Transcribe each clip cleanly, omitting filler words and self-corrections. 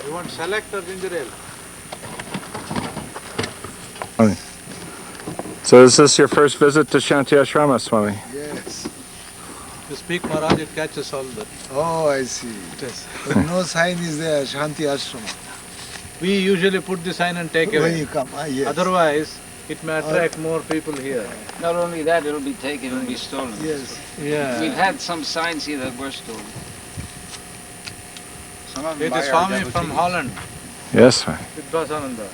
You want select or ginger ale? Okay. So is this your first visit to Shanti Ashrama, Swami? Yes. You speak Maharaj, it catches all that. Oh, I see. Yes. But no sign is there, Shanti Ashrama. We usually put the sign and take When away. you come, yes. Otherwise, it may attract more people here. Not only that, it'll be taken, it'll be stolen. Yes. Yeah. We've had some signs here that were stolen. Some of them It by is our Swami from devotees. Holland, Yes, Swami. with Basananda.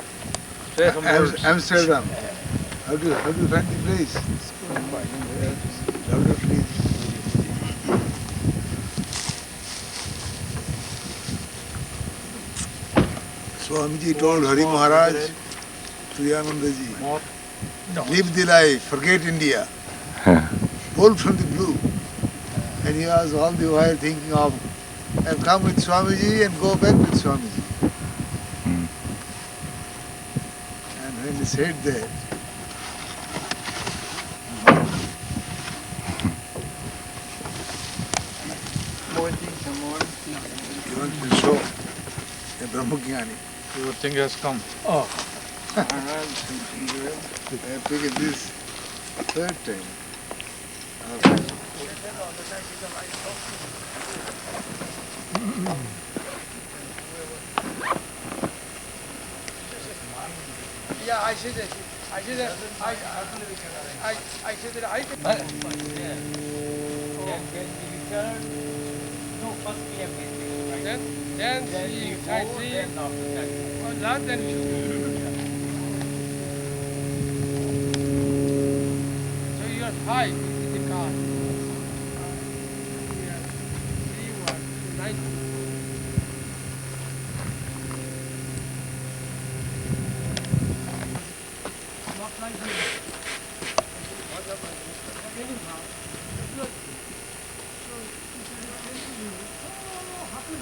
Straight from Lourdes. Amsterdam. How do you find the place? Louder, please. Swamiji told Hari Maharaj, Turiyananda ji, More. live the life, forget India. Pull from the blue. And he was all the while thinking of, I'll come with Swamiji and go back with Swamiji. And when he said that, More things, some more. he wanted to show a Brahmagyani. Your thing has come. Maharaj, some ginger ale. I have taken this third time. Yeah, I said that. I said that. I said that I can. Can we return? No, first we have been right? Then Then see, we I go, see. then after that. Well, not then we should. So you are 5 in the car. Yeah. 3, 1, 9. Not like this. Anyhow, it's good. So, happen.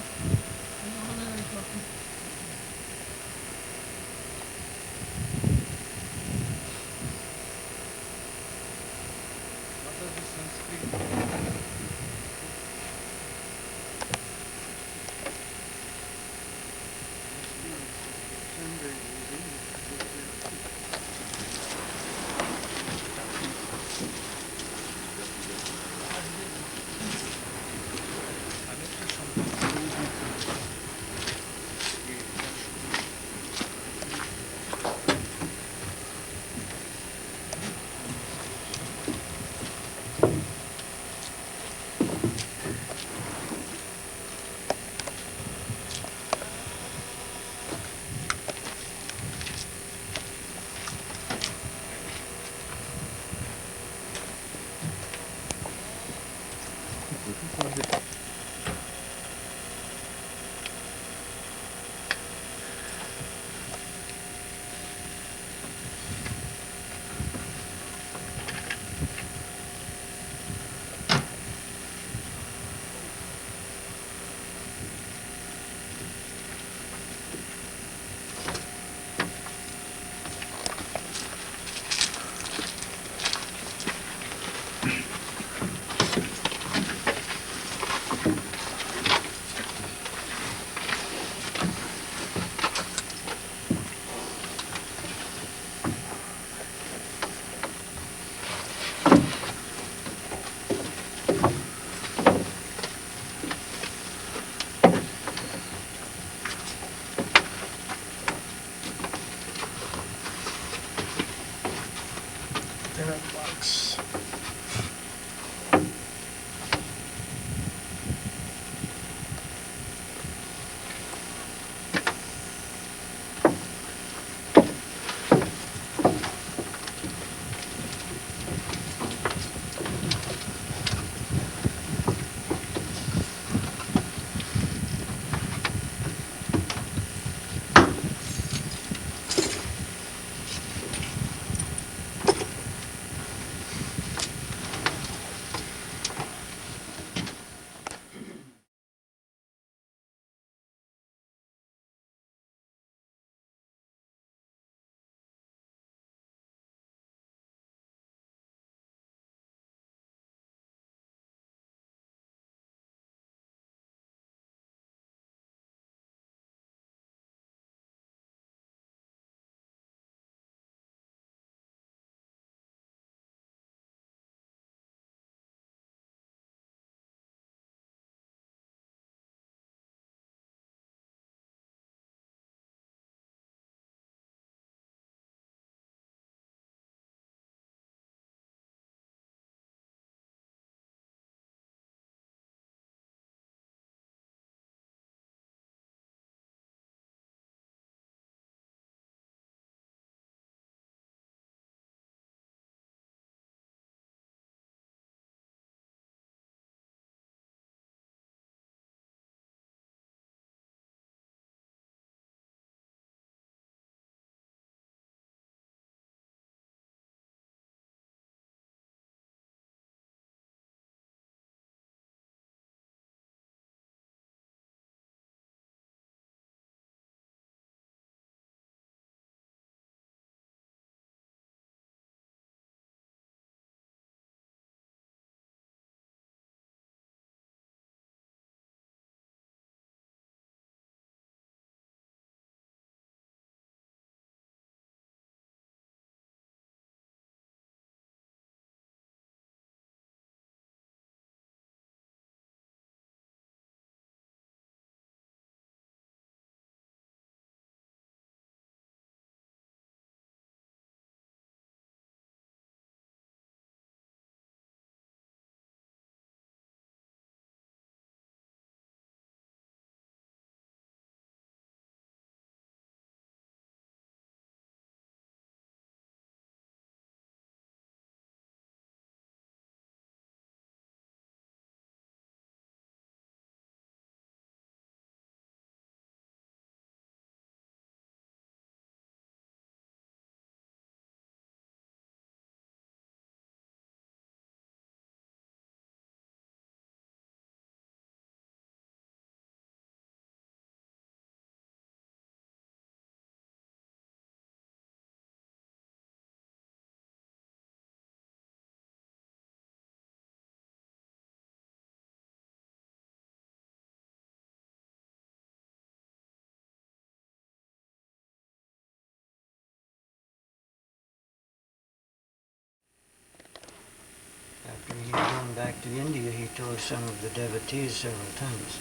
back to India, he told some of the devotees several times.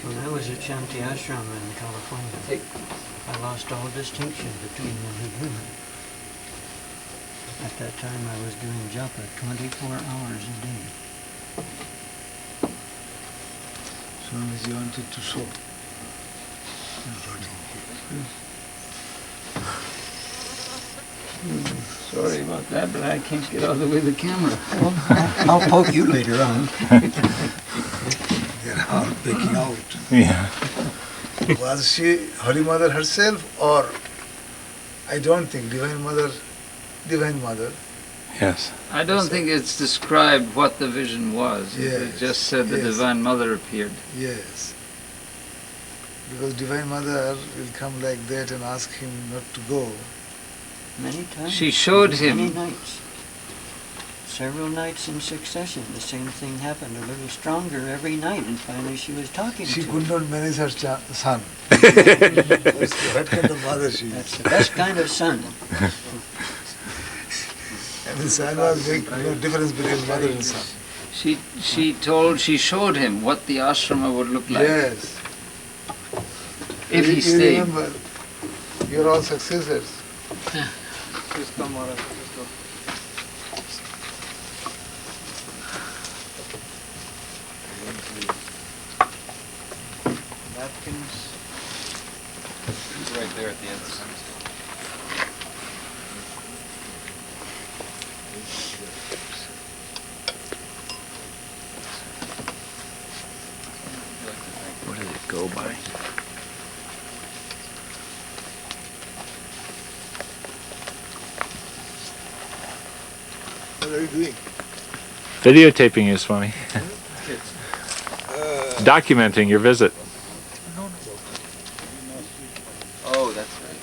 When I was at Shanti Ashrama in California, I lost all distinction between men and women. At that time, I was doing japa 24 hours a day. Swamiji wanted to show. Sorry about that, but I can't get out of the way of the camera. I'll poke you later on. They're all picking out. Yeah. Was she Holy Mother herself, or I don't think Divine Mother. Yes. I don't think it's described what the vision was. It Yes, just said the yes. Divine Mother appeared. Yes. Because Divine Mother will come like that and ask him not to go. Many times. She showed Many him. nights. Several nights in succession. The same thing happened, a little stronger every night, and finally she was talking She to could him. not manage her son. What kind of mother she That's is? the best kind of son. And the son was making no difference between mother and son. She showed him what the ashrama would look like Yes. if he You stayed. remember, you're all successors. Please come, Maharaj. Let's go. Napkins. Right there at the end of the sentence. What did it go by? What are you doing? Videotaping you, Swami. Documenting your visit. Oh, that's right.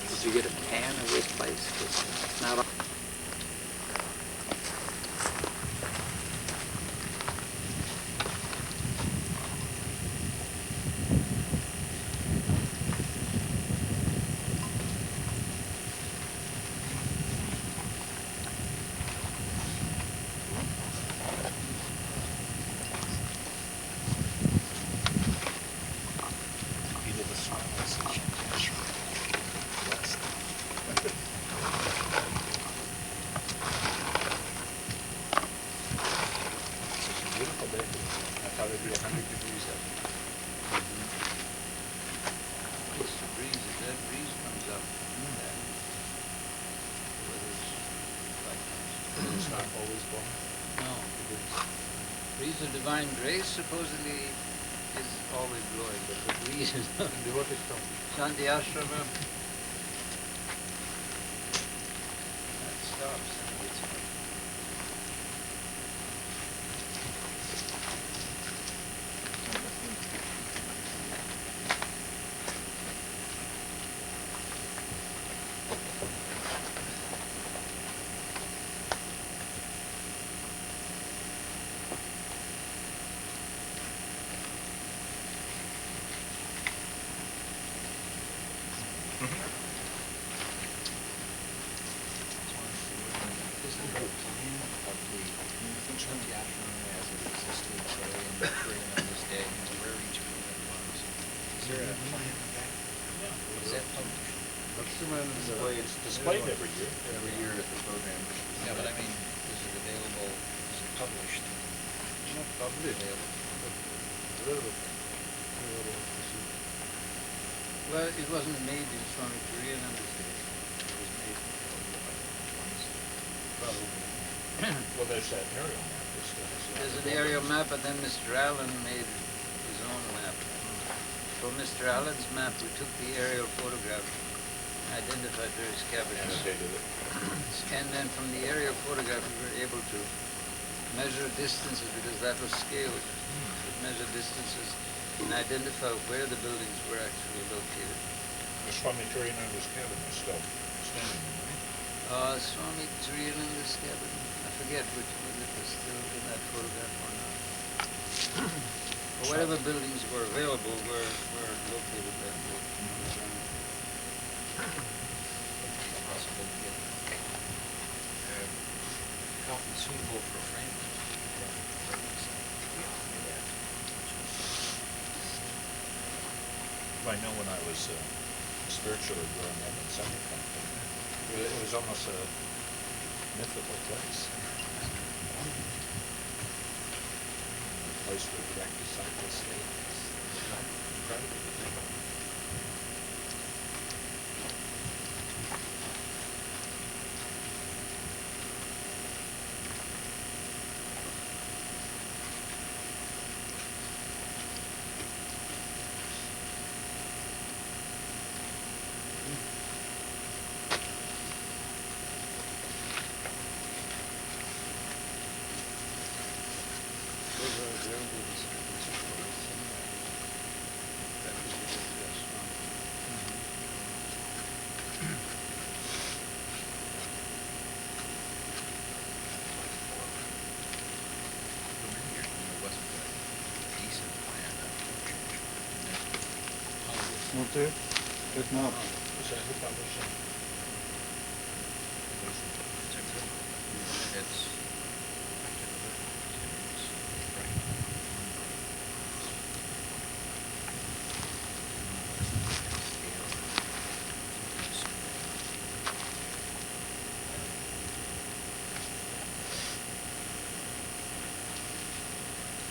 Did you get a pan of this place? It's not on. Breeze of divine grace supposedly is always blowing, but the breeze is not. Shanti Ashrama. That stops. It's displayed every year. Every year at the program. Yeah, but I mean, is it available, is it published? Not published. Well, it wasn't made in Swami Turiyananda's day. It was made probably. Well, there's that aerial map. There's an aerial map, but then Mr. Allen made his own map. For Mr. Allen's map, we took the aerial photograph, identified various cabinets. Annotated it. And then from the aerial photograph, we were able to measure distances, because that was scaled. Measure distances and identify where the buildings were actually located. The Swami Turiyananda's cabin is still standing, right? Swami Turiyananda's cabin, I forget which whether it was still in that photograph or not. But whatever buildings were available were located that way. Possible to get copy suitable for framing. I know when I was spiritually growing up in Southern California, it was almost a mythical place. A place where direct disciples stayed. It's incredible to think of. Not there? Just now. It's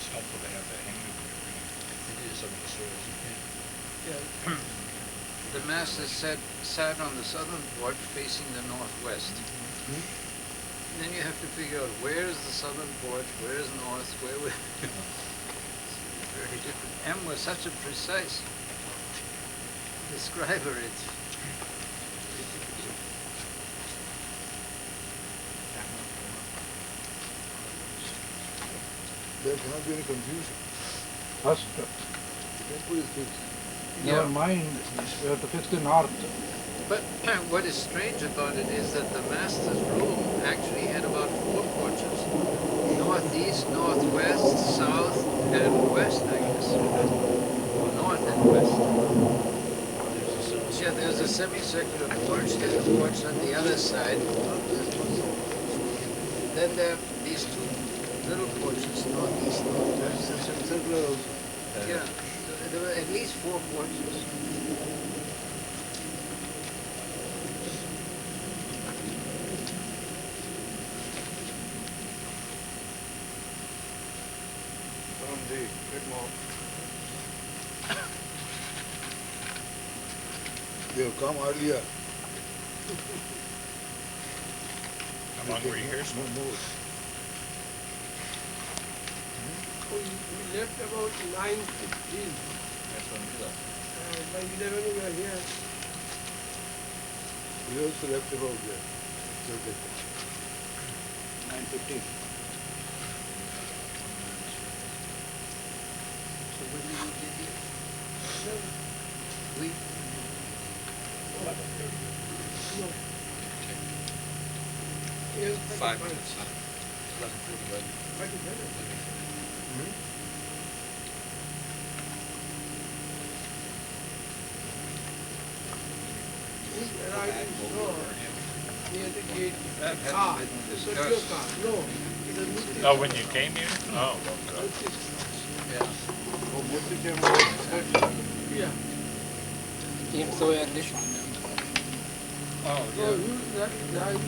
helpful to have that hanging over some of the stories. The master sat on the southern porch facing the northwest. And then you have to figure out where is the southern porch, where is north, where very different. M was such a precise describer. There cannot be any confusion. First, You can put it fixed. your mind, you have to fix the north. But what is strange about it is that the master's room actually had about 4 porches. Northeast, northwest, south, and west, I guess. Or north and west. Yeah, there's a semicircular porch, there's a porch on the other side. Then there are these 2 little porches, northeast, northwest. Semicircular also. Yeah, there were at least 4 porches. Get more. You have come earlier. How long were you here? No more. We left about 9:15. That's when we left. By 11 we were here. We also left about there. 9:15. So when did we get here? We? 11:30. No. Yes, 5 minutes. 11:30. 5 We arrived in store near the gate. Car. So your car. No. It was Murthy. Oh, when you came here? Oh, okay. Murthy's Yeah. Oh, Murthy came over. car. Yeah. Oh, So you drive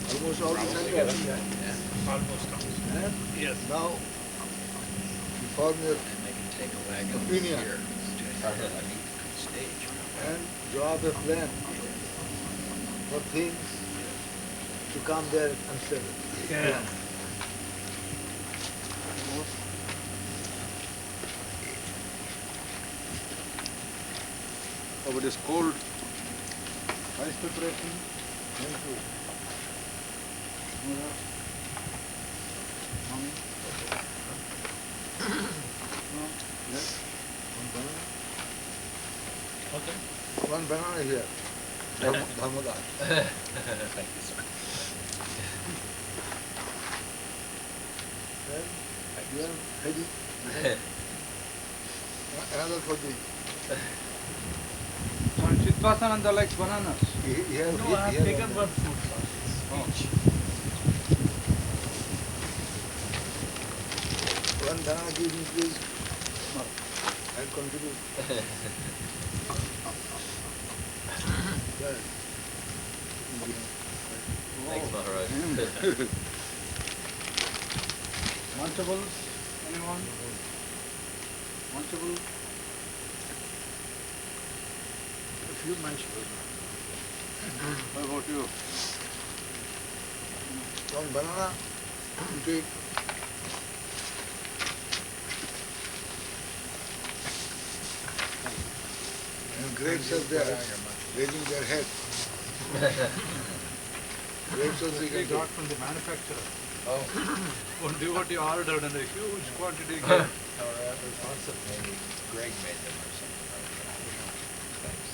almost all the time. almost comes. Now, you form your And they can take a wagon opinion here to stage. and draw up a plan for things to come there and settle. Yeah. Oh, it is cold. Rice preparation. Thank you. Mommy. No. Yes. One banana here. Dharmada. Thank you, sir. Then you are ready. Another for the. Chitvasananda likes bananas. No, I have taken one fruit each. One banana give me please. I'll contribute. Yes. Thanks, Maharaj. Munchables? Anyone? Munchables? A few munchables. What about you? One banana, you take. And grapes are there, raising their head. Grapes are They taken got from the manufacturer. Oh, Only what you ordered and a huge quantity. Or maybe Greg made them or something like that. I don't know. Thanks.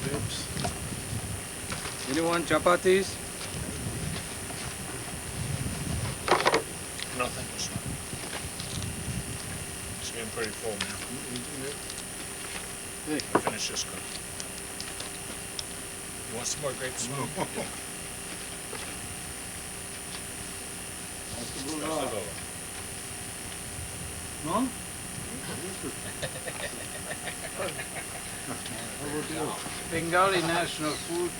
grapes. Anyone chapatis? Nothing. It's getting pretty full now. Hey. I'll finish this cook. You want some more grape smoke? No? Bengali national food.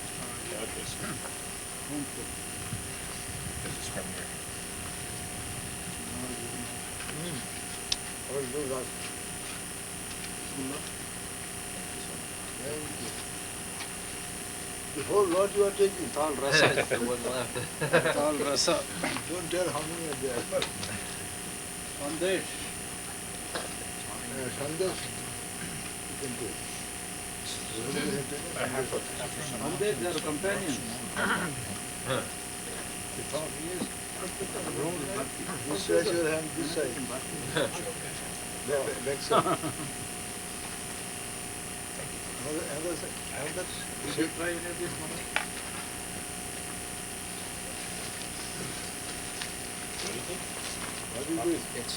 This is from here. What do that? Thank you. The whole lot you are taking. all rasa is the one left. All rasa. Don't tell how many are there. Sandesh. Sandesh, you can take. Sandesh, they are companions. You stretch your hand this side. Back side. Another side. Another Did you try any of this, Mother? What is this? It's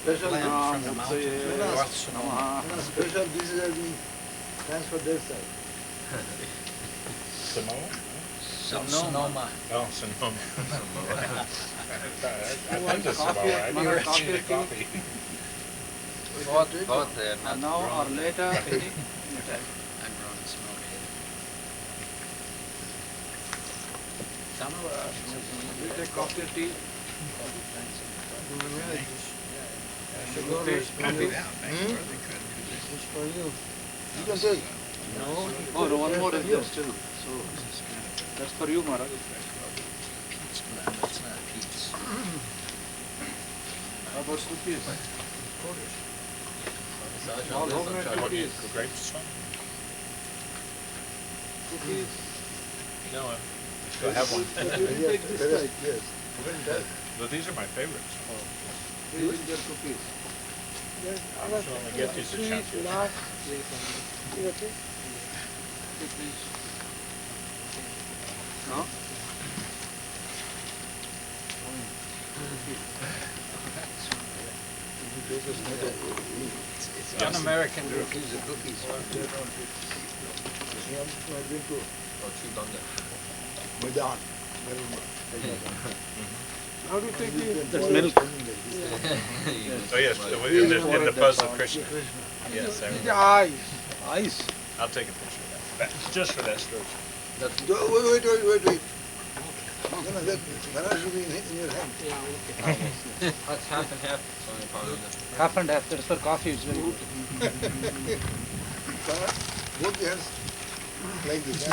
Special Plant Naam, from the Muktaye, mountains. Namaha. Special, this is the thanks for that side. Samoa? Sonoma. Oh, Sonoma. I want think this is about coffee? right. Want You're coffee actually too? coffee. Both there, not Now or grown. later, anytime. I'm grown in smoke. You take coffee or tea? It's for you. You can take. Oh, no, one more is there still. So, that's for you, Maharaj. That's not peace. How about cookies? Massage All on this, homemade I'm trying to cookies. The grapes, son? Cookies. No, I have one. You take this side. Yes. But these are my favorites. These are your cookies. I should only get these at Shanti Ashrama. Cookies. No? It's un-American to refuse the cookies. I've been to Oh, Chuganda. Medan. How to take the... That's milk. Oh yes, in the puzzle Krishna. Yes, I The remember. eyes. Ice. I'll take a picture of that, just for that story. Wait. No, that banana should be in your hand. That's half and half. It's only part of the... Half and half. That's for coffee. It's very good. Both the hands like this.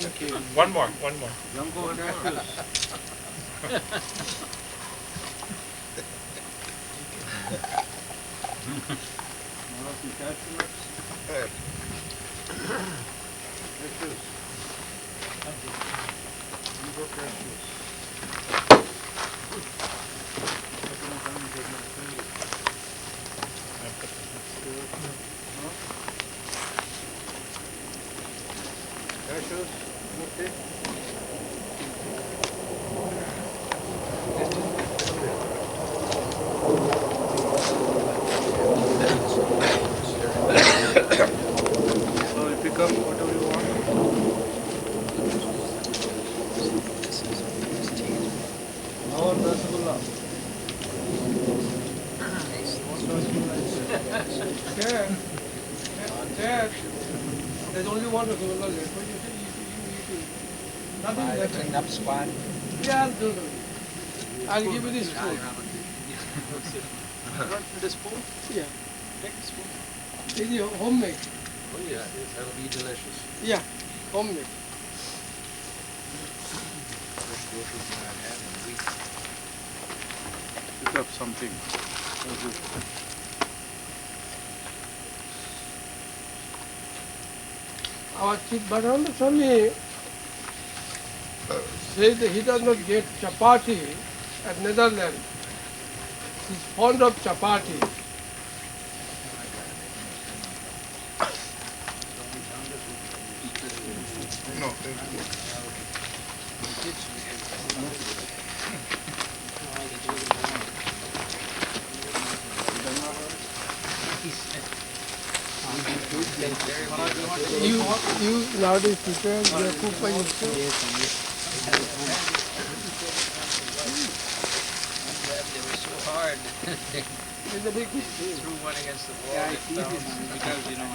Thank you. One more. Junko cashews. Cashew nuts. Cashews. Junko cashews. Cashews. Okay. So you pick up whatever you want. Our rasgulla. Dad, there's only one rasgulla left. What do you say? You eat. Nothing left. Clean up squad. Yeah, I'll do that. I'll give you this spoon. The spoon? Yeah. Take the spoon. This is homemade. Oh yeah, that'll be delicious. Yeah, homemade. Fresh groceries you might have in a week. Pick up something. Our Chief Bhattacharya Swami says that he does not get chapati at Netherlands. He's fond of chapati. No. You nowadays prepare your cook by yourself. They were so hard. It's a big Threw one against the wall. Yeah, they it's easy fell. now because I am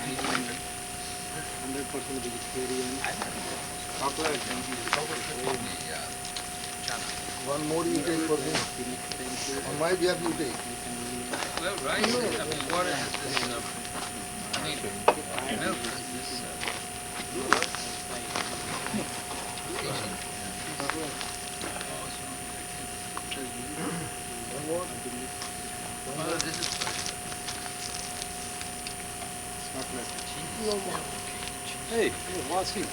100% vegetarian. Chocolate. One more you take for me. On my behalf you take. Well, rice, I mean, water has this, I mean, milk has this, oh, this is Hey, you're watching.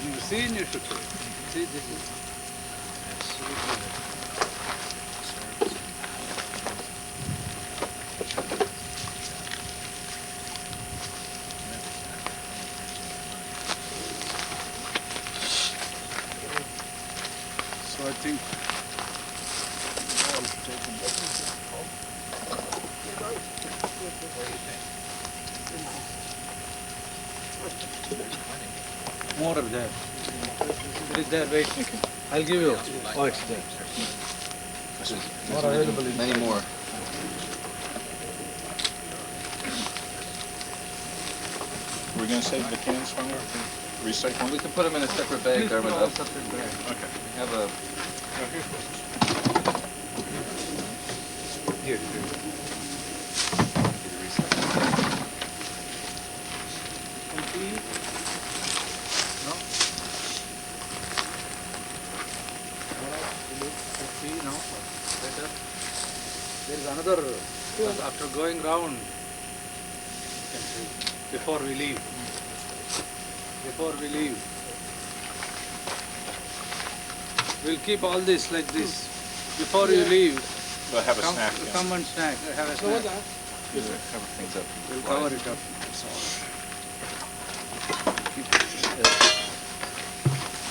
You've seen, you should say. See, this is... So I think all taken. More of that. It is there, wait. I'll give you. Oh, it's there. More available. Many more. We're going to save the cans from there? Recycle? We can put them in a separate bag there with us. Separate bag. Okay. We have a... Here. Complete? No? See, no? Better? There is another, after going round, you can see, before we leave. We'll keep all this like this. Before you leave, We'll have a snack. Yeah. come and snack, have a snack. Cover things up. We'll cover it up. So, keep it.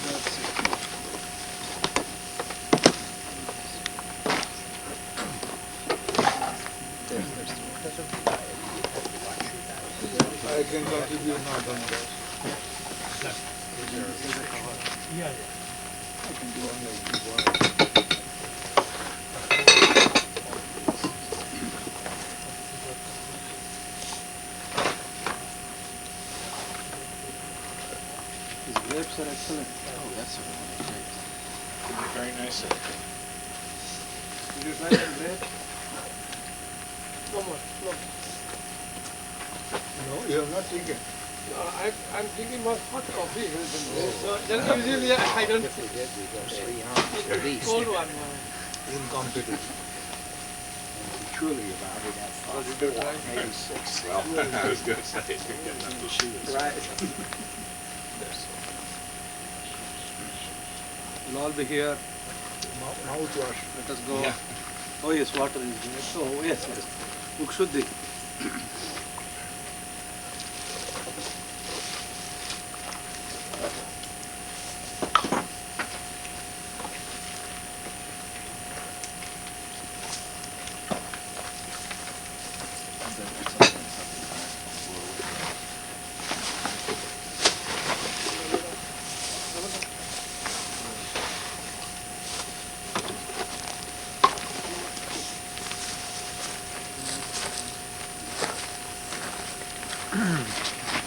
That's it. I can contribute now. These grapes are excellent. Oh, that's Very nice. Did you try that grape? No more, no. No, you have not taken. I'm drinking more hot coffee. So then usually I don't cold one. Incompetent. Surely about it at 4, maybe 6. Well, I was going to say, you're getting up to shoes. Right. We'll all be here. Mouthwash. Let us go. Yeah. Oh yes, water is there. Oh yes, yes. Mukshuddhi.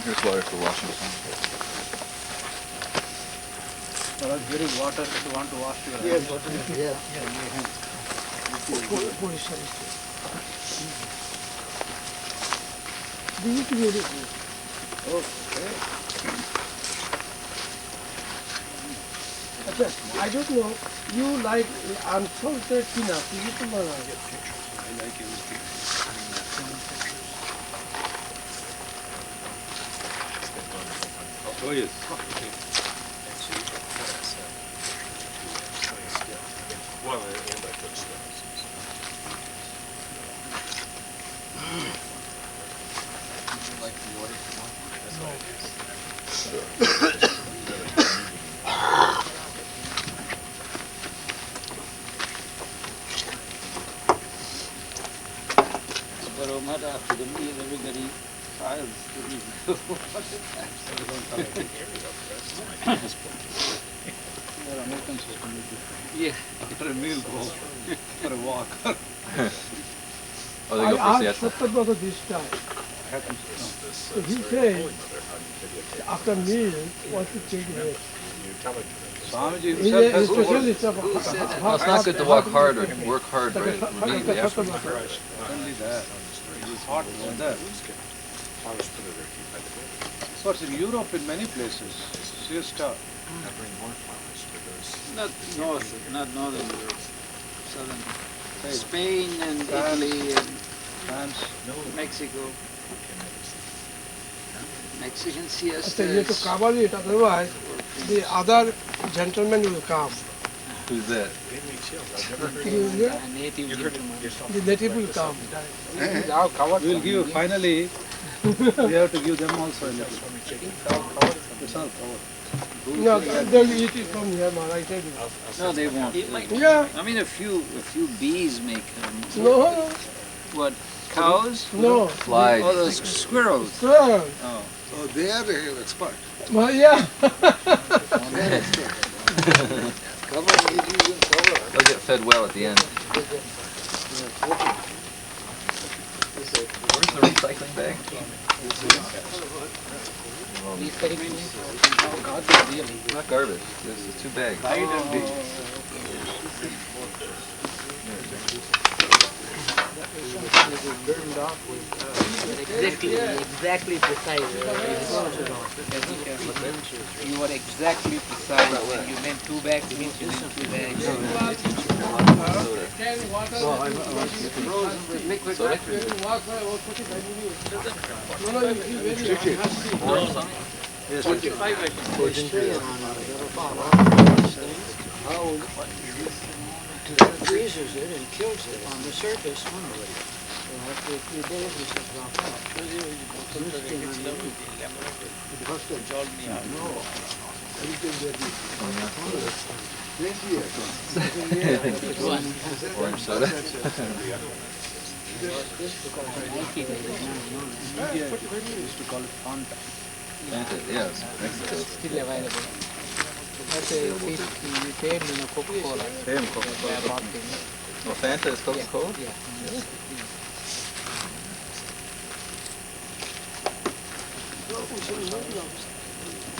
Here's water for washing some. For us, there is water if you want to wash your hands. Yes, water is here. I don't know. You like unsalted peanut. You eat them or not? Oh yes. Well, and I took steps. Like the order for one? But after the meal, everybody files to eat. There are Americans who come with you. Yeah. After a meal, go for a walk. Oh, they I go for asked siesta. Sattar Brother this time. Happens. So he said, after meal, want to take rest. Swamiji He's himself a has to work. specialist of It's not good to walk hard or work hard right immediately after. Only that. It is hot weather. Of course, in Europe, in many places, siesta. Not north, not northern Europe, southern. Hey. Spain and France. Italy and France. Mexico. Mexican I said, you have to siestas. cover it, otherwise the other gentleman will come. Who's that? Native gentleman. The native will come. We will give, finally, we have to give them also a little. It's all covered. No, they'll eat it from here, man, I tell you. No, they won't. Yeah, I mean, a few bees may come. no, What? Cows? no. Flies. Oh, those squirrels. Sir, Oh. So they are the expert. well, yeah. Cover, it is in cover. They'll get fed well at the end. Where's the recycling bag? Not garbage. This is 2 bags. Exactly precise. You were exactly precise. When you meant 2 bags, it means you meant 2 bags. Can water Frozen with liquid nitrogen. walk for about 45 minutes. No, you feel very unhappy. Yes, 45 I Freezes it and kills it on the surface. So after a few days, it should drop out. Orange soda. used to call it Fanta. Yes, Mexico. Still available. That's a retail, Coca-Cola. Same Coca-Cola. Oh, Fanta is Coca-Cola? Yeah.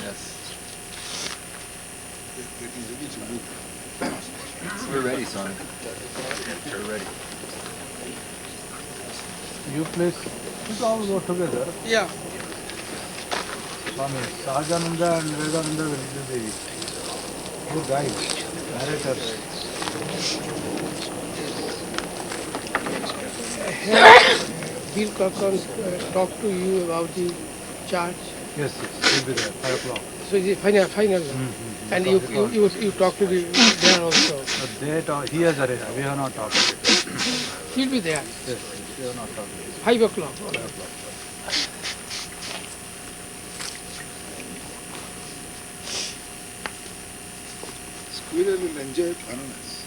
Yes. We're ready, son. We're ready. You please, you all go together. Yeah. Swami Sahajananda and Vivekananda will be the good guides, narrators. He'll talk to you about the charge. Yes, he'll be there, 5 o'clock. So the final. And you talk to the there also. But they talk, he has arranged, we have not talked. He'll be there. Yes, we have not talked. 5 o'clock. 5 o'clock. Squirrel will enjoy bananas.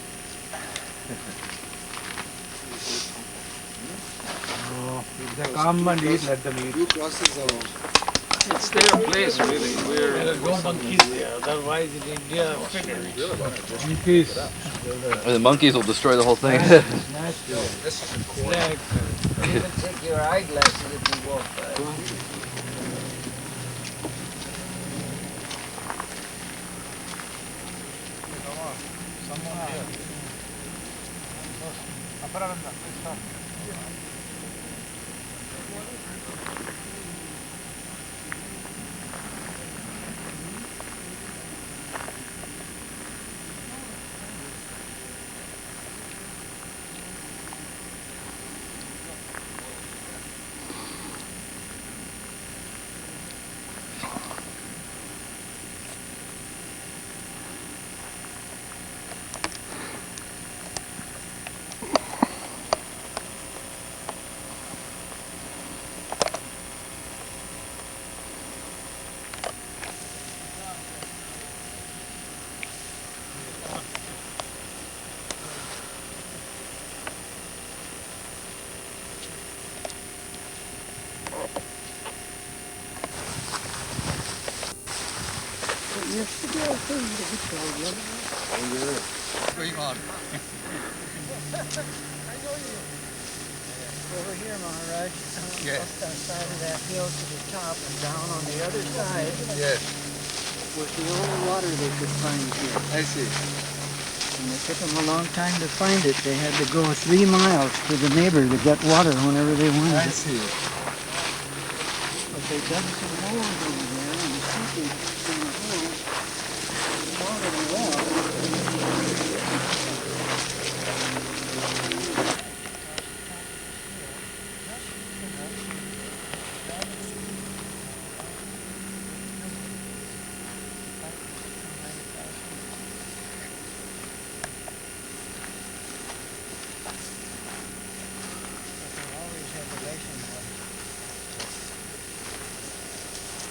So, if they come and eat, let them eat. Few crosses are It's their place, really. There are no monkeys there, otherwise in India, Monkeys. The monkeys will destroy the whole thing. flag. Even take your eyeglasses if you walk by. going on. Over here, Maharaj, Yes. up that side of that hill to the top and down on the other side Yes, was the only water they could find here. I see. And it took them a long time to find it. They had to go 3 miles to the neighbor to get water whenever they wanted I it. see. But they dug some holes over there and something in the holes water the well.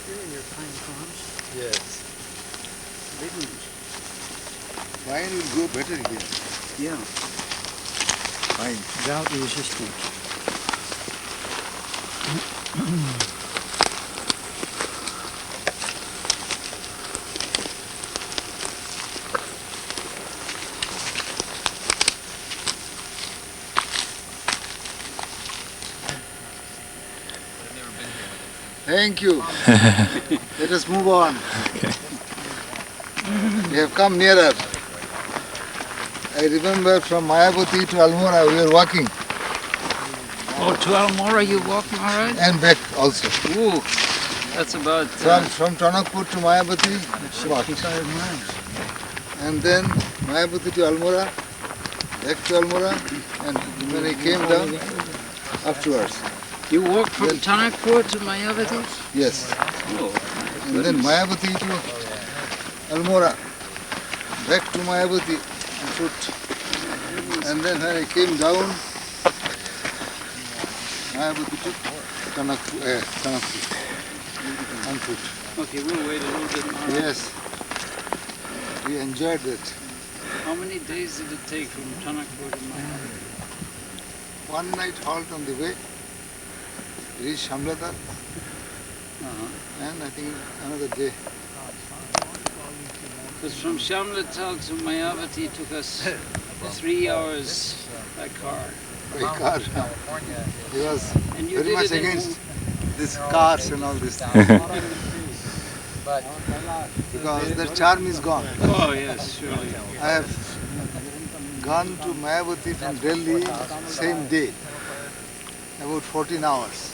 Here are your pine cones. Yes. Big ones. Wine will go better here. Yeah. Fine. Drought resistant. Thank you. Let us move on. We have come nearer. I remember from Mayapati to Almora we were walking Oh, to Almora you walk, Maharaj? and back also. Ooh, that's about... From Tanakpur to Mayapati, what? 55 miles. And then Mayapati to Almora, back to Almora, and when I came down, afterwards. You walk from Tanakpur to Mayavati? Yes. Oh, And then Mayapati to Almora, back to Mayapati on foot. And then when I came down, Mayapati to Tanakpur, on foot. okay, we'll wait a little bit, Maharaj. Yes, we enjoyed that. How many days did it take from Tanakpur to Mayavati? One night halt on the way, reached Hamladar, Uh-huh. and I think another day. Because from Shamlatal to Mayavati took us 3 hours by car. By car. He was And you very did much it in- against these cars and all this. Because the charm is gone. Oh yes, surely. I have gone to Mayavati from Delhi same day, about 14 hours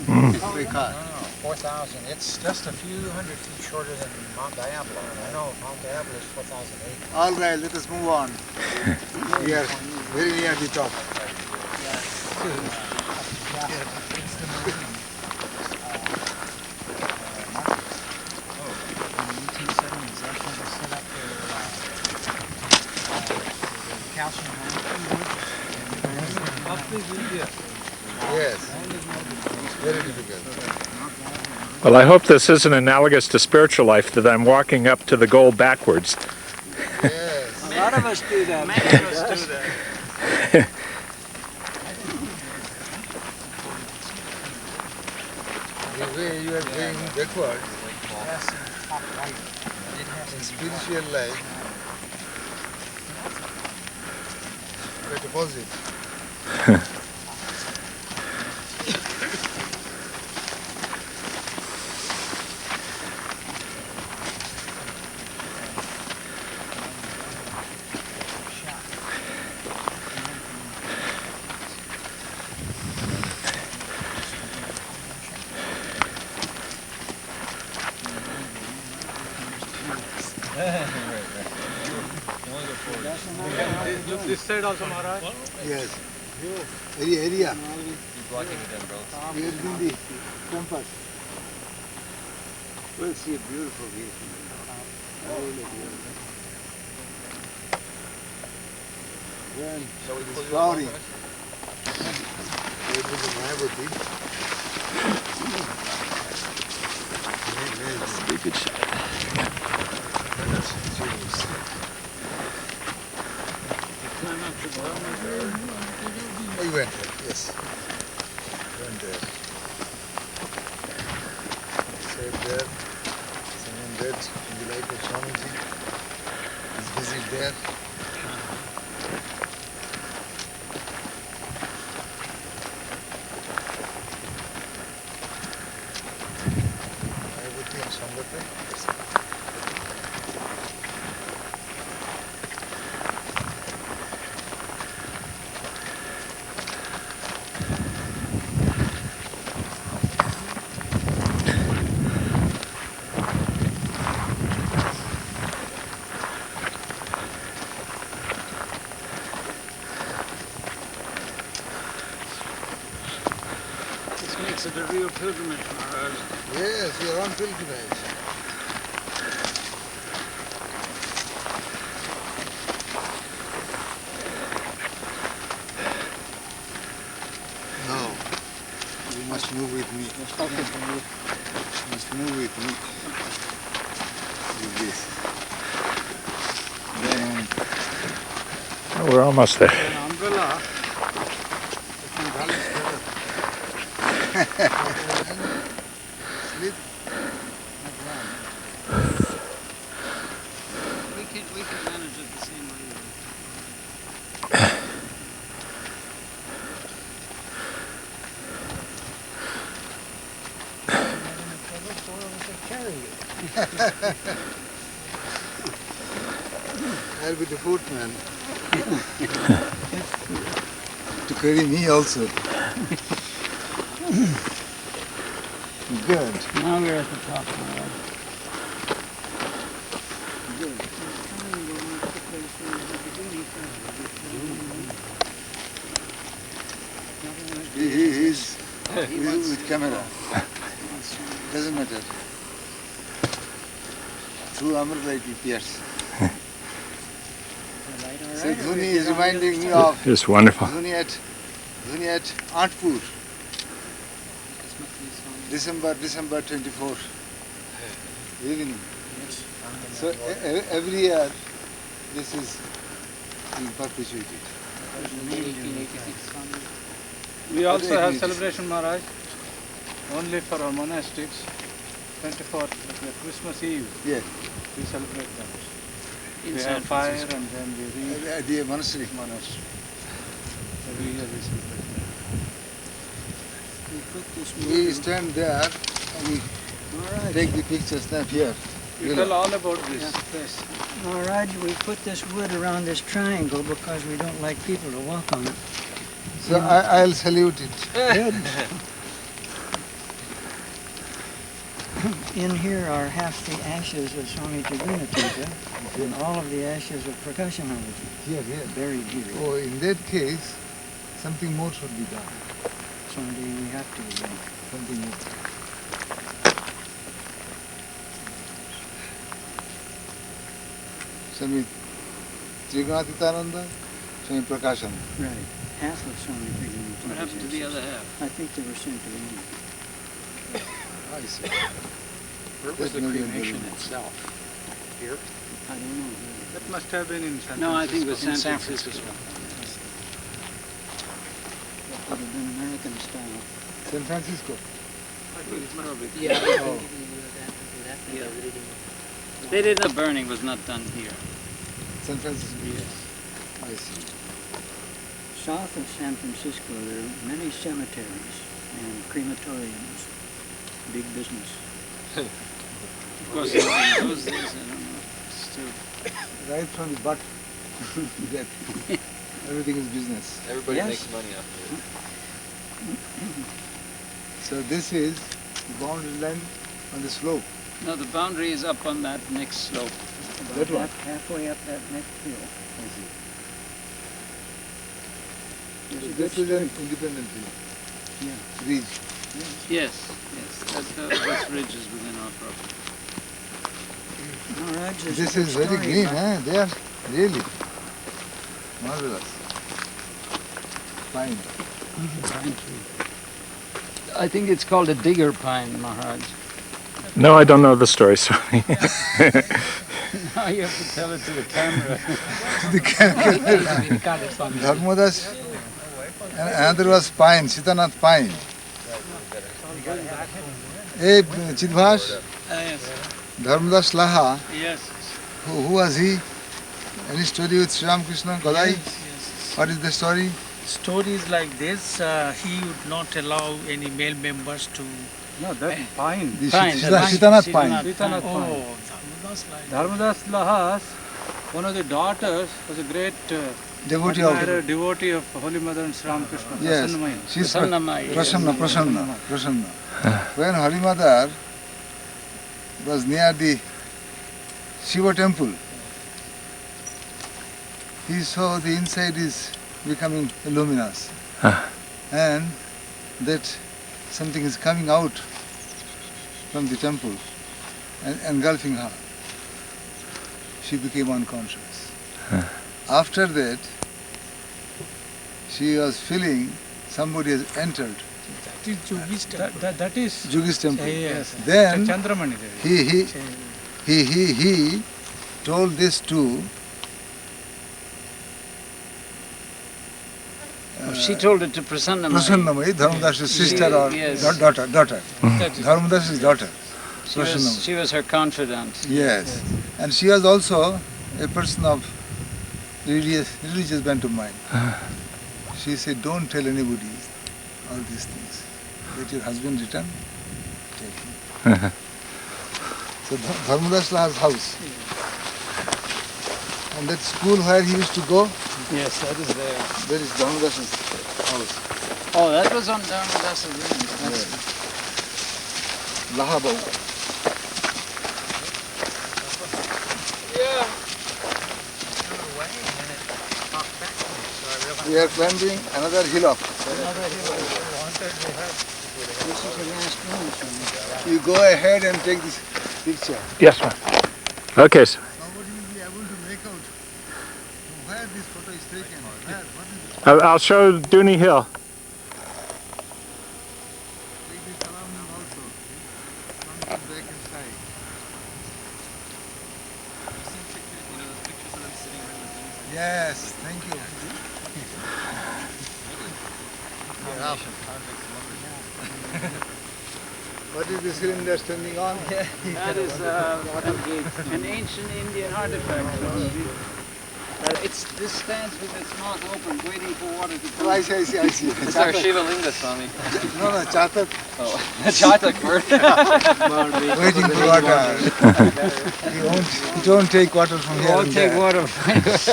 by car. 4,000. It's just a few hundred feet shorter than Mount Diablo. I know Mount Diablo is 4,008. All right, let us move on. We are very near the top. Yes, very difficult. Well, I hope this isn't analogous to spiritual life, that I'm walking up to the goal backwards. Yes. A lot of us do that. Many of us do that. The way you are going backward in spiritual life, quite opposite. Look this side also, Maharaj. Yes. Area. You're blocking it in, bro. We are in the campus. We'll see a beautiful view. Really beautiful. Then it's flowering. Go to the Mayavati. Be a good shot. Oh, you went there, yes. Went there. Sat there. Someone dead in the life of Swamiji. He's busy there. Mayavati and Sangate. This makes it a real pilgrimage, Maharaj. Yes, we are on pilgrimage. No, you must move with me. You must move with me. With this. Then Oh, we're almost there. An umbrella. sleep. We can manage it the same way. I'll be the footman. To carry me also. Good. Now we're at the top, Maharaj. He's with camera. Doesn't matter. Through umbrella it appears. So Dhuni is reminding me of Just wonderful. Dhuni at Antpur. December 24. Evening. So every year this is being perpetuated. We also have celebration, Maharaj, only for our monastics. 24th, Christmas Eve, Yeah. we celebrate them. In They San have fire Francisco. and then they read At the monastery. monastery. Every year this is like that. We put this We wood. stand there and we All right. take the picture snap here. You tell all about this. Yes. All right, we put this wood around this triangle because we don't like people to walk on it. So I'll salute it. Good. In here are half the ashes of Swami Trigunatitananda and all of the ashes of percussionology Here, here. buried here. Oh, in that case, something more should be done. Someday we have to. Something more. Swami Trigunatitananda, Swami Prakasham. Right. Half of Swami Vivekananda. What happened to the other half? I think they were sent to India. I see. Where was the cremation itself? Here? I don't know. That must have been in San No, I think it was Francisco. San Francisco. That would have been American style. San Francisco. I think it's probably. Yeah. They did the burning was not done here. San Francisco. Yes. I see. South of San Francisco, there are many cemeteries and crematoriums. Big business. Of course, in those days, I don't know. Still. Right from the butt to death. Everything is business. Everybody Yes. makes money off of it. So this is the boundary line on the slope. No, the boundary is up on that next slope. About That one? halfway up that next hill. I see. There's a good This is stream. an independent Yeah. ridge. Yes, that ridge is within our property. All right, there's This a is very story green, about- They are really marvelous. Fine. Pine tree. I think it's called a digger pine, Maharaj. No, I don't know the story, sorry. Now you have to tell it to the camera. The Dharmadas, and another was pine, Sitanath pine. Hey, Chidbhash, Yes, Dharmadas Laha, yes. who was he? Any story with Sri Ramakrishna, Godai? Yes. What is the story? Stories like this, he would not allow any male members to. No, that pine. The Pine, Sitanath pine. Sitanath pine. Oh, Dharmadas like Dharmadas Lahas, one of the daughters, was a great Devotee of. admirer, devotee of Holy Mother and Sri Ramakrishna. Yes, Prasannamai. she's Prasannamai, yes. Prasanna. When Holy Mother was near the Shiva temple, he saw the inside is becoming luminous and that something is coming out from the temple and engulfing her. She became unconscious. After that, she was feeling somebody has entered that is Yogi's temple. That is Jugi's temple. Yes. Then Chandramani Devi. he told this to She told it to Prasannamai. Prasannamai, Dharmadas's sister or yes. daughter. That is- Dharmadas's daughter. She was her confidant. Yes. And she was also a person of religious bent of mind. She said, don't tell anybody all these things. Let your husband return, take him. So Dharmadas Laha's house. And that school where he used to go, Yes, that is there. there is Dharmadas's house. Oh, that was on Dharmadas's land. Yes. Lahabau. We are climbing another hillock. This is the last one, Swami. You go ahead and take this picture. Yes, ma'am. Okay, sir. Nobody will be able to make out where this photo is taken. What is it? I'll show Dooney Hill. Take this surrounding also. Come back inside. Yes, thank you. What is the cylinder standing on? That is an ancient Indian artifact. This stands with its mouth open, waiting for water to come. Oh, I see. It's our Shiva Linga, Swami. No, Chatak. Oh, Chatak word. Waiting for water. He won't take water from here Won't and take there. water. Let's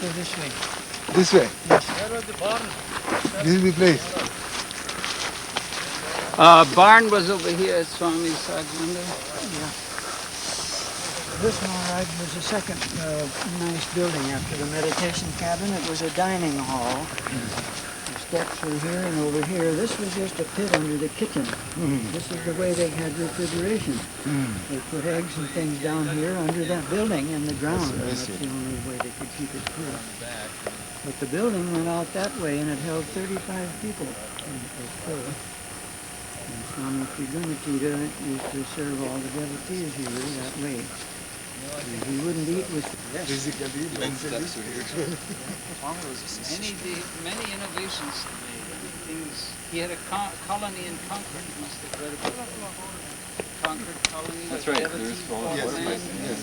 go this way. This way. Where was the barn? This is the place. Barn was over here at Swami's Sajnanda. This one, all right, was the second nice building after the meditation cabin. It was a dining hall. The steps were here and over here. This was just a pit under the kitchen. This is the way they had refrigeration. They put eggs and things down here under that building in the ground. That's the only way they could keep it cool. But the building went out that way and it held 35 people. And it was full. And Swami Trigunatitananda used to serve all the devotees here that way. And he wouldn't eat with Physically, mentally. Many innovations things. He had a colony in Concord. You must have read about Concord colony. That's right. There's all the water places.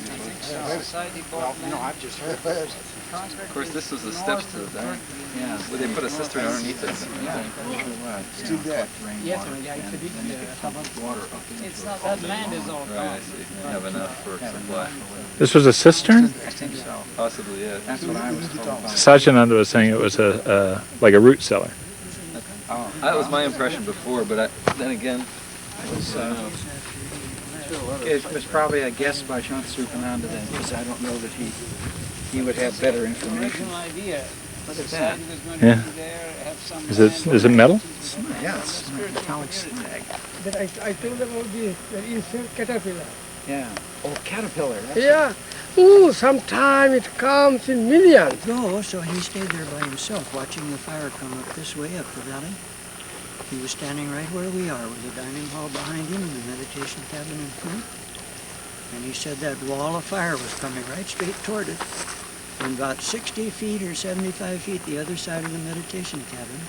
Society bought land. I've just heard Of course, this was the steps to the dining. Yeah, where they put a cistern underneath it. Still there. Yes, it's not, that land is all Right, I gone. see. You have enough for supply. This was a cistern? I think so. Possibly, yeah. That's what I was told. Sajjananda was saying it was like a root cellar. Oh, That was my impression before, but then again, it was probably a guess by Shanti Ashrama then, because I don't know that he would have better information. Original idea. Look at that. Society was going Yeah. to be there, have some Is it metal? Yeah, it's a metallic slag. That I told about the insect caterpillar. Yeah. Oh, caterpillar. That's Yeah. Ooh, sometime it comes in millions. go, so he stayed there by himself, watching the fire come up this way, up the valley. He was standing right where we are, with the dining hall behind him and the meditation cabin in front. And he said that wall of fire was coming right straight toward it. And about 60 feet or 75 feet the other side of the meditation cabin,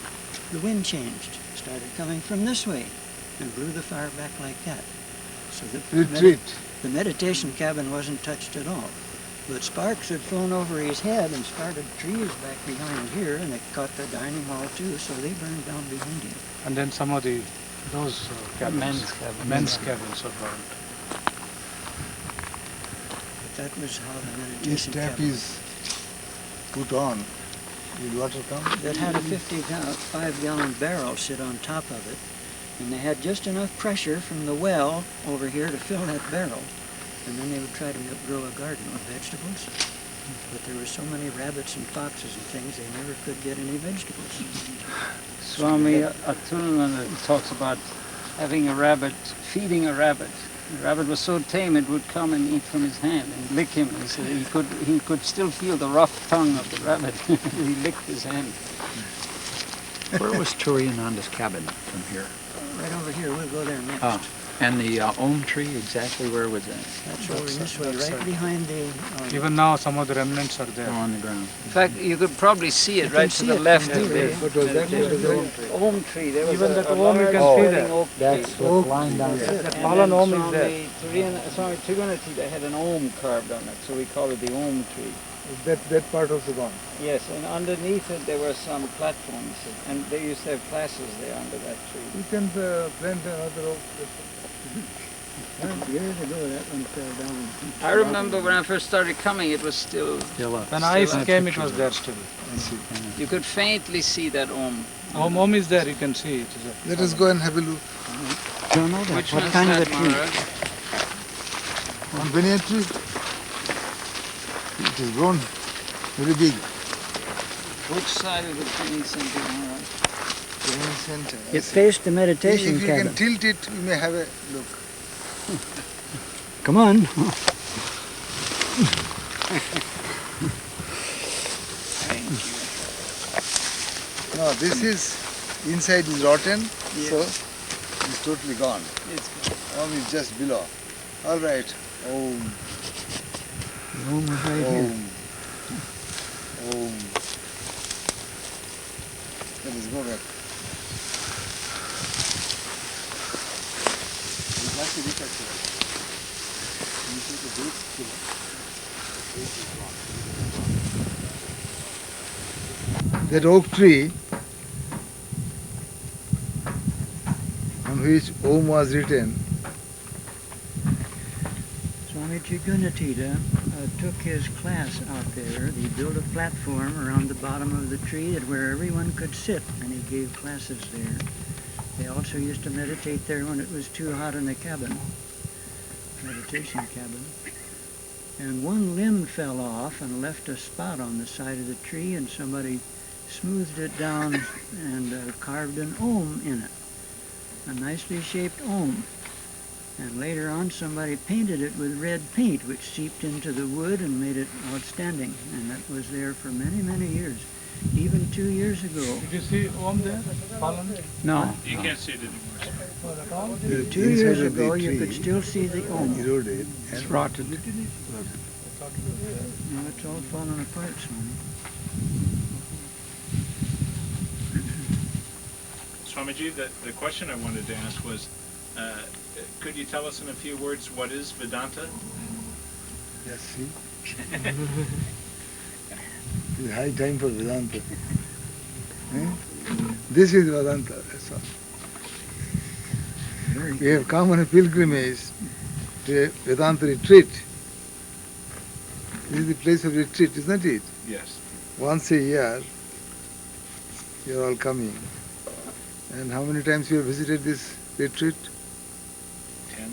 the wind changed, started coming from this way, and blew the fire back like that. So Retreat. the meditation cabin wasn't touched at all. But sparks had flown over his head and started trees back behind here, and it caught the dining hall too, so they burned down behind him. And then some of those cabins, men's cabins are burned. But that was how the This meditation tap cabin is put on. Will water come? that had a 55-gallon barrel sit on top of it, and they had just enough pressure from the well over here to fill that barrel, and then they would try to grow a garden with vegetables. But there were so many rabbits and foxes and things, they never could get any vegetables. Swami Turiyananda talks about having a rabbit, feeding a rabbit. The rabbit was so tame it would come and eat from his hand and lick him. He said he could still feel the rough tongue of the rabbit. He licked his hand. Where was Turiyananda's cabin from here? Right over here, we'll go there next. Oh, and the ohm tree, exactly where was that? That's over this way, right behind the... Even now, some of the remnants are there. On the ground. In fact, you could probably see it right to the left of the What was that? ohm tree. There was Even a that ohm, large you can see building that. oak That's tree. what's lying down there. The And fallen then ohm is there. Swami Trigunatitananda had an ohm carved on it, so we call it the ohm tree. That part also gone. Yes, and underneath it there were some platforms, and they used to have classes there under that tree. You can plant another oak. Years ago, that one fell down. I remember when I first started coming, it was still, When ice came, it was there still. you could faintly see that ohm. Ohm is there, you can see it. Let us go and have a look. Don't know that. Which What one's kind of a that, tree? Maharaj? One banyan tree. It is grown very big. Which side of the training center, Maharaj? Training center. It faced the meditation If you cabin. can tilt it, you may have a look. Come on. No, this is, inside is rotten, so it's totally gone. It's Om is just below. All right. Om. The room was right here. Om. Om. Let us go back. That oak tree on which Om was written, Swami Trigunatitananda took his class out there. He built a platform around the bottom of the tree where everyone could sit, and he gave classes there. They also used to meditate there when it was too hot in the cabin, meditation cabin. And one limb fell off and left a spot on the side of the tree, and somebody smoothed it down and carved an Om in it, a nicely shaped Om. And later on somebody painted it with red paint, which seeped into the wood and made it outstanding. And that was there for many, many years. Even 2 years ago. Did you see Om there? Fallen? No. You can't see it anymore. 2 years ago you could still see the Om. Eroded. It's rotted. No, it's all fallen apart, Swami. Swamiji, the question I wanted to ask was, could you tell us in a few words what is Vedanta? Yes, see? It's high time for Vedanta. This is Vedanta, that's all. We have come on a pilgrimage to a Vedanta retreat. This is the place of retreat, isn't it? Yes. Once a year, you are all coming. And how many times you have visited this retreat? 10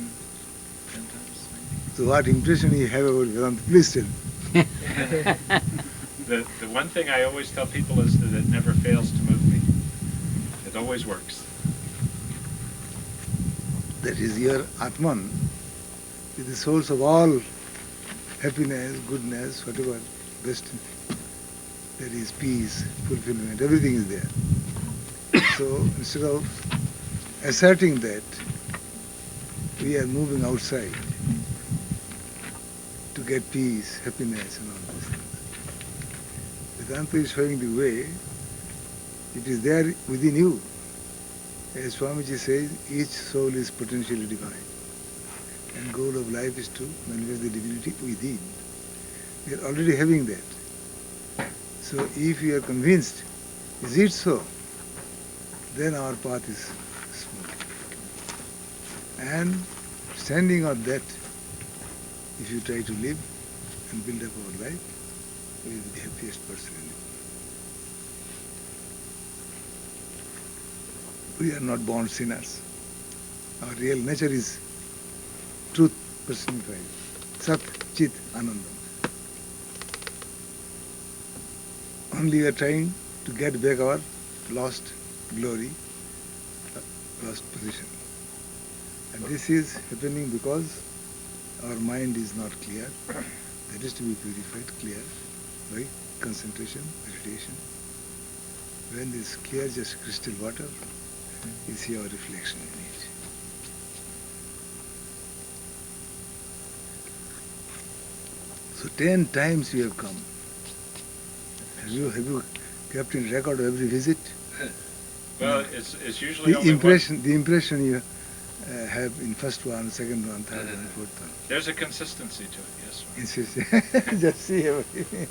times maybe. So what impression you have about Vedanta? Please tell me. The one thing I always tell people is that it never fails to move me. It always works. That is your Atman, is the source of all happiness, goodness, whatever, best. There is peace, fulfillment, everything is there. So instead of asserting that, we are moving outside to get peace, happiness and all these things. Vedanta is showing the way. It is there within you. As Swamiji says, each soul is potentially divine. And goal of life is to manifest the divinity within. We are already having that. So if you are convinced, is it so? Then our path is smooth. And standing on that, if you try to live and build up our life, we will be the happiest person in the world. We are not born sinners. Our real nature is truth personified. Sat, Chit, Anandam. Only we are trying to get back our lost glory, lost position. And this is happening because our mind is not clear. That is to be purified, clear, by concentration, meditation. When this clear, just crystal water, you see our reflection in it. So 10 times we have come. Have you kept in record of every visit? Well, it's usually The only impression you have in first one, second one, third one, fourth one. There's a consistency to it, yes. It's just see everything.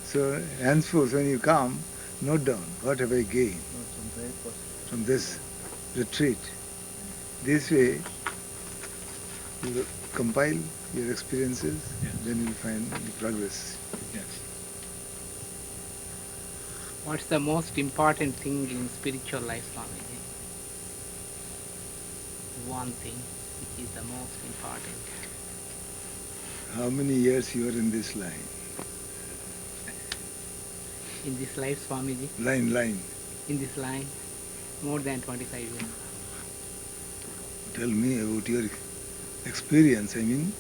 So henceforth when you come, note down, what have I gained from this retreat? This way you will compile your experiences, Yes. then you will find the progress. Yes. What's the most important thing in spiritual life, Swamiji? One thing which is the most important. How many years you are in this line? In this life, Swamiji? Line. In this line, more than 25 years. Tell me about your experience. I mean,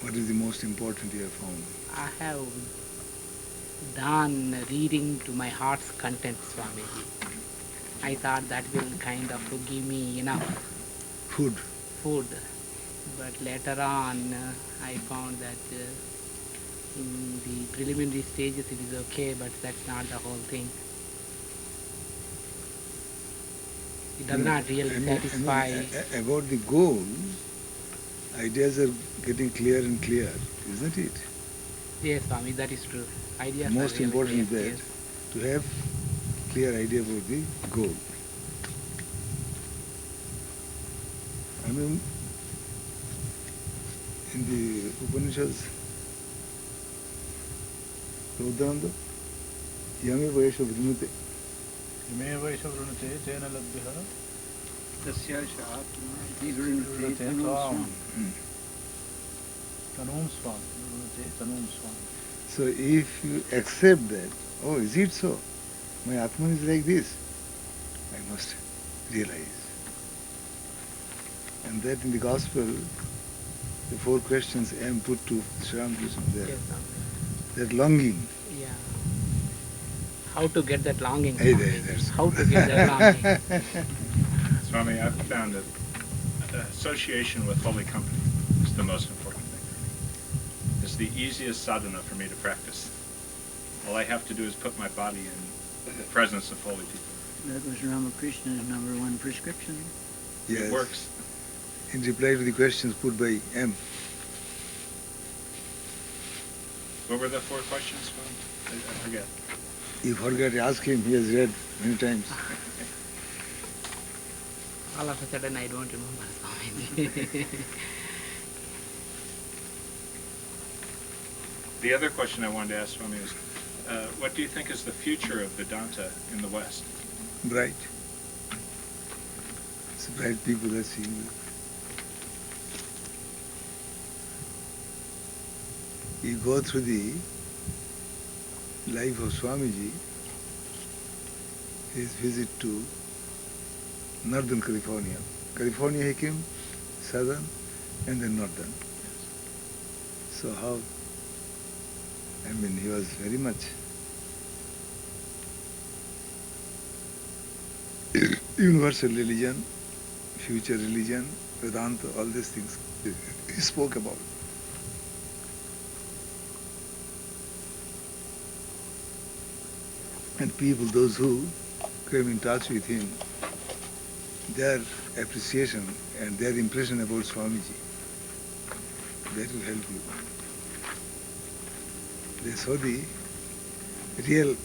what is the most important you have found? I have done reading to my heart's content, Swamiji. I thought that will kind of give me enough Food. But later on, I found that in the preliminary stages it is okay, but that's not the whole thing. It does not really satisfy. About the goal, ideas are getting clear and clear, isn't it? Yes, Swami, that is true. Ideas Most are really important clear, is that to have clear idea about the goal. I mean, in the Upanishads, Vedanta, yame vaisha vrinute. Yame vaisha vrinute tena labdhya tanum swam. So if you accept that, oh, is it so? My Atman is like this, I must realize. And that in the Gospel, the 4 questions I am put to Sri Ramakrishna there. Yes, Swami. That longing. Yeah. How to get that longing? Hey, Swami? that's How to get that longing? Swami, I've found that association with holy company is the most important thing for me. It's the easiest sadhana for me to practice. All I have to do is put my body in the presence of holy people. That was Ramakrishna's #1 prescription. Yes. It works. In reply to the questions put by M. What were the 4 questions, Swami? I forget. You forgot, ask him, he has read many times. All of a sudden I don't remember, Swami. The other question I wanted to ask Swami is, what do you think is the future of Vedanta in the West? Bright. It's bright people that see you. You go through the life of Swamiji, his visit to Northern California. California he came, Southern, and then Northern. So how, I mean, he was very much universal religion, future religion, Vedanta, all these things he spoke about. And people, those who came in touch with him, their appreciation and their impression about Swamiji, that will help you. They saw the real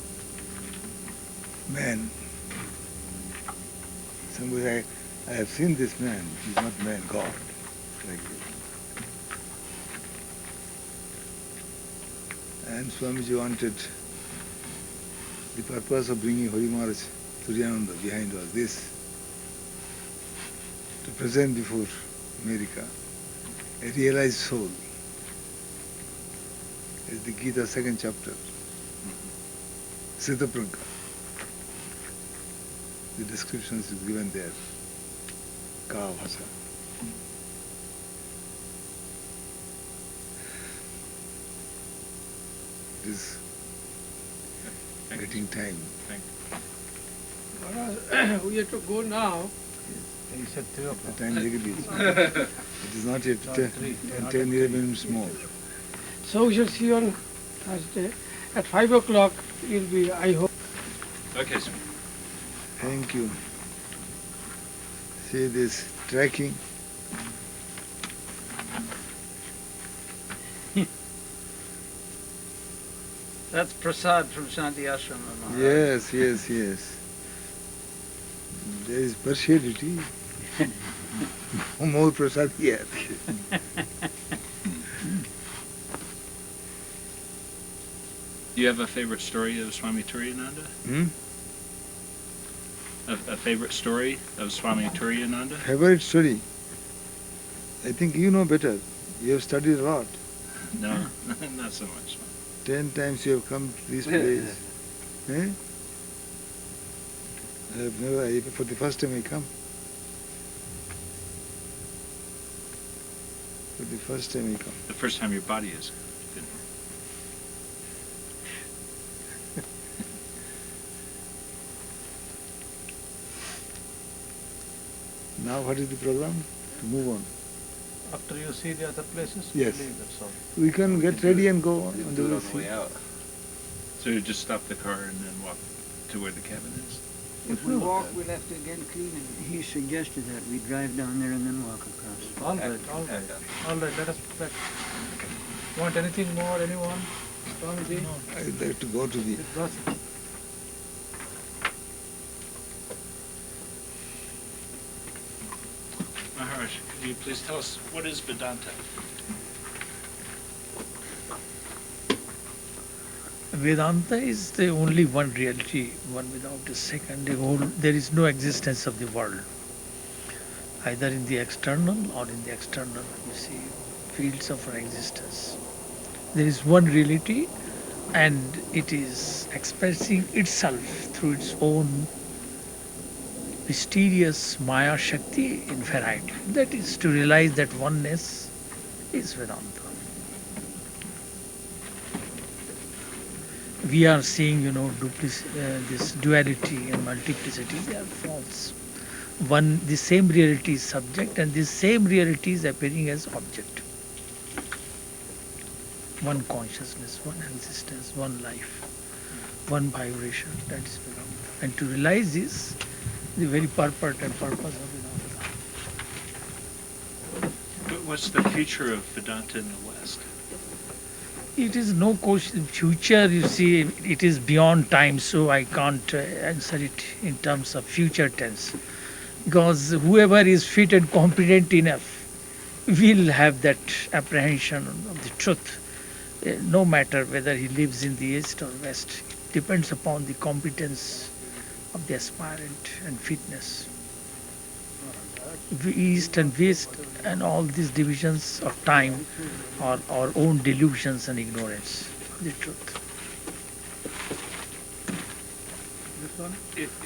man. Somebody, I have seen this man, he's not man, God, like this. And Swamiji wanted, the purpose of bringing Holy Maharaj Turiyananda behind was this, to present before America a realized soul. As the Gita 2nd chapter, Siddha Pranka. The description is given there. Ka Bhasha. It is getting time. Thank Maharaj, we have to go now. He said 3 o'clock. The time is it is not yet 10, 11 minutes more. So we shall see you on Thursday. At 5 o'clock you'll be, I hope. Okay, sir. Thank you. See this tracking. That's prasad from Shanti Ashrama, Maharaj. Yes, yes, yes. There is partiality. More prasad here. Do you have a favorite story of Swami Turiyananda? A favorite story of Swami Turiyananda? Favorite story? I think you know better. You have studied a lot. No, not so much. 10 times you have come to this place. Eh? I have never, for the first time I come. For the first time I come. The first time your body is been Now what is the program? To move on. After you see the other places, Yes. leave, that's all. We can get ready and go on the way. So you just stop the car and then walk to where the cabin is? If we walk, we'll have to again clean it. He suggested that we drive down there and then walk across. All right, all right. All right, let us back. Want anything more, anyone? Swamiji? No. I'd like to go to the... Maharaj, could you please tell us, what is Vedanta? Vedanta is the only one reality, one without a second. There is no existence of the world, either in the external or in the external, you see, fields of our existence. There is one reality, and it is expressing itself through its own mysterious Maya Shakti in variety. That is, to realize that oneness is Vedanta. We are seeing, this duality and multiplicity, they are false. The same reality is subject, and this same reality is appearing as object. One consciousness, one existence, one life, one vibration, that is Vedanta. And to realize this, the very purport and purpose of Vedanta. What's the future of Vedanta in the West? It is no question. Future, you see, it is beyond time, so I can't answer it in terms of future tense. Because whoever is fit and competent enough will have that apprehension of the truth, no matter whether he lives in the East or West. It depends upon the competence of the aspirant and fitness. East and West and all these divisions of time are our own delusions and ignorance of the truth. This one?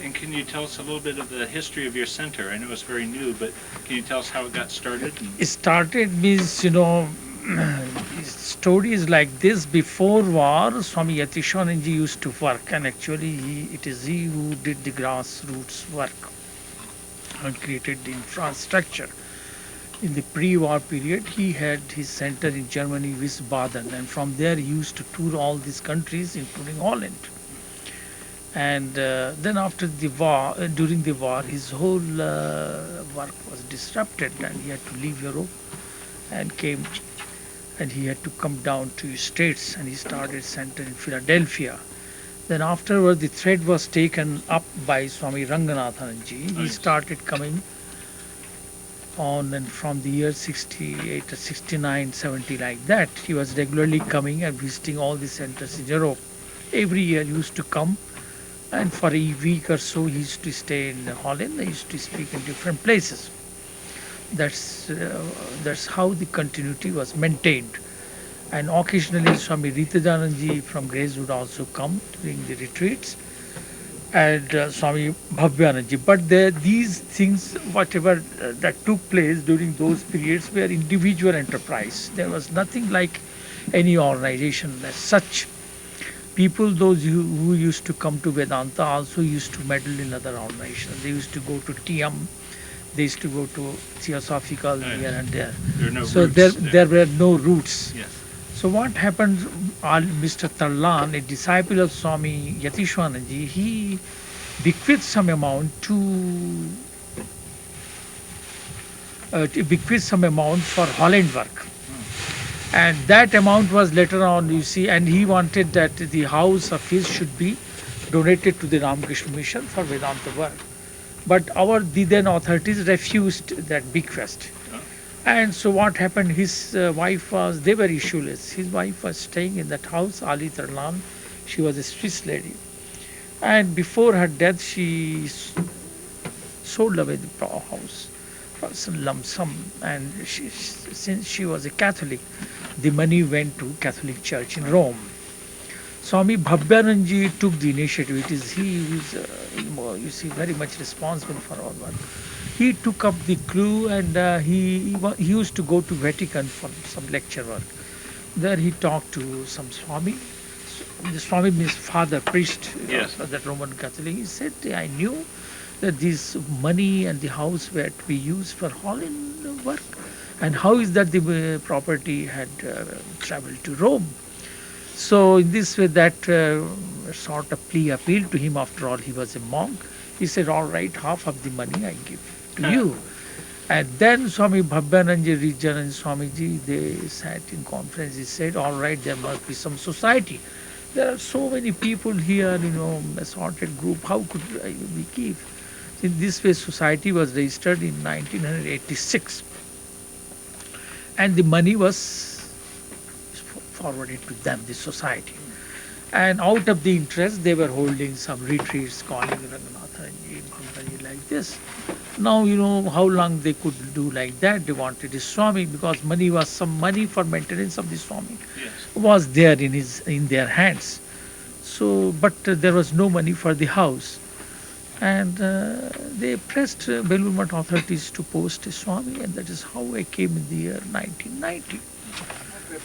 And can you tell us a little bit of the history of your center? I know it's very new, but can you tell us how it got started? It started means, stories like this. Before war, Swami Yatishananji used to work, and actually it is he who did the grassroots work and created the infrastructure. In the pre-war period, he had his center in Germany, Wiesbaden, and from there he used to tour all these countries, including Holland. And then after the war, during the war, his whole work was disrupted, and he had to leave Europe and he had to come down to States, and he started center in Philadelphia. Then afterward, the thread was taken up by Swami Ranganathanji. He started coming on, and from the year 68 or 69, 70, like that, he was regularly coming and visiting all the centers in Europe. Every year he used to come, and for a week or so he used to stay in Holland. He used to speak in different places. That's how the continuity was maintained. And occasionally Swami Ritajananji from Grace would also come during the retreats, and Swami Bhavyananji. But these things, whatever that took place during those periods, were individual enterprise. There was nothing like any organization as such. People, those who used to come to Vedanta, also used to meddle in other organizations. They used to go to TM, they used to go to Theosophical here and there. There are no so roots there were no roots. Yes. So what happened, Mr. Tarlan, a disciple of Swami Yatishananji, he bequeathed some amount for Holland work. And that amount was later on, you see, and he wanted that the house of his should be donated to the Ramakrishna Mission for Vedanta work. But the then authorities refused that bequest. And so what happened, his wife they were issueless. His wife was staying in that house, Ali Tarlan. She was a Swiss lady. And before her death, she sold away the house for some lump sum. And since she was a Catholic, the money went to Catholic Church in Rome. Swami Bhavyananji took the initiative. It is he who is, you see, very much responsible for all that. He took up the clue, and he used to go to Vatican for some lecture work. There he talked to some Swami. The Swami means father, priest, yes, of that Roman Catholic. He said, I knew that this money and the house were to be used for Holland work. And how is that the property had traveled to Rome? So in this way, that sort of plea appealed to him. After all, he was a monk. He said, all right, half of the money I give to you. And then Swami Bhabyananji Rijan and Swamiji, they sat in conference. He said, all right, there must be some society. There are so many people here, assorted group. How could we give? In this way, society was registered in 1986. And the money was forwarded to them, the society. And out of the interest, they were holding some retreats, calling Raghunathanji, Bhangaji like this. Now, how long they could do like that. They wanted a Swami because some money for maintenance of the Swami was there in their hands. So, but there was no money for the house. And they pressed Belur Math authorities to post a Swami, and that is how I came in the year 1990.